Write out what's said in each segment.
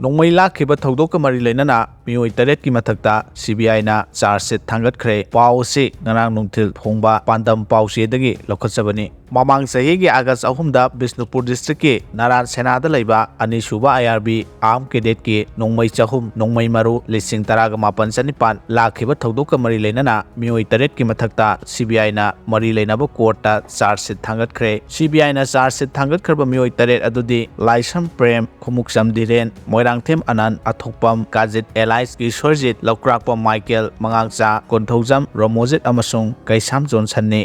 नोंमई लाखिबा थौदोक मरी लेनना मियोई तरेट की मथक्ता CBI ना चार्जशीट थांगतख्रे पाउ से ngarang nungthil phongba pandam pauche dagi lokhatsabani mamang sahi gi August 3 da Bisnupur district ki Naran Sena da leiba ani suba IRB arm cadet ki nongmai chahum nongmai maru lising taraga mapan chanipan lakhiba thaudoka mari lenana mioi taret ki mathakta CBI na mari lenaba court ta charge thangatkhre CBI na charge thangatkhaba mioi taret adudi Laisam Prem Khumuksam Diren Moirangthem Anan Athokpam Kajit Elias ki Sorjit Lokrakpa Michael Mangangcha Konthaujam Romojit amasung Kaisam Johnson ni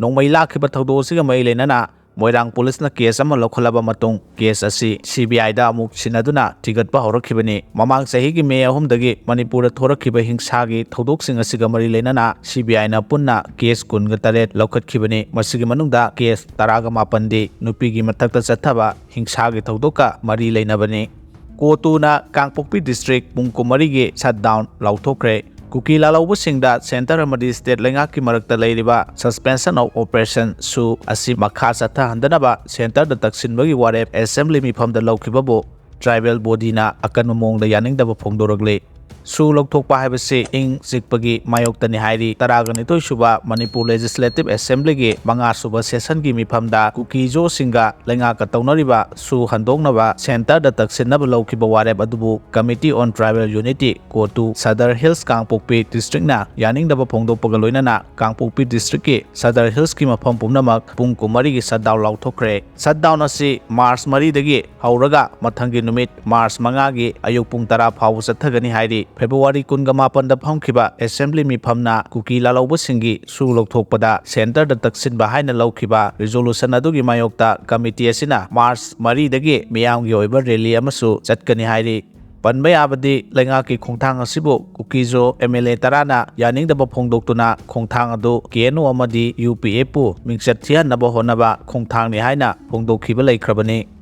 nongmai lakhiba thaudo siga mai lenana Moirang police na case ama lokhalaba matung case asi CBI da amuk sinaduna tigatpa horakhibani mamang sahi gi me ahum dagi Manipur thorakhiba hingsa gi thodok sing asiga mari lenana CBI na punna case kun ga taret lokhakhibani masigi manungda case taraga mapandi nupi gi mathakta chathaba hingsa gi thodoka mari lenabani Kotuna Kangpokpi district Pungkumari gi shutdown lauthokre Kuki lalauba singda center amadi state lenga ki marakta leiriba suspension of operation su asi makha satha handanaba center da taksinbagi warep assembly mifam da laukhibabu tribal body na akan mong da yaning da phongdoragle su lokthokpa haibase ing sikpagi mayokta ni hairi taragani toi suba Manipur legislative assembly gi manga suba session gi mifam da Kuki jo singa lenga ka taunariba su handongnaba center da taksinaba laukhiba warep adubu committee on tribal unity kotu Sadar Hills Kangpokpi district na yaning da phongdokpaga loinana Kangpokpi district ki Sadar Hills ki mafam pumnamak pung kumari gi shutdown lauthokre shutdown asi March 3 dagi hauraga mathangi numit March 5 gi ayuk pung 10 phawu sathagani hairi February 18 da phongkhiba assembly mifamna Kuki lalauba singi su lokthokpada center da taksinba haina laukhiba resolution adugi mayokta committee asina March 3 dagi miyam gi oiba rally amasu chatkani hairi Panbay abadi lenga ki khongthang asibu Kukijo MLA tarana yaning da phongdoktuna khongthang adu KNU amadi UPA pu mingchat thian naba honaba khongthang ni haina phongdokhiba leikrabani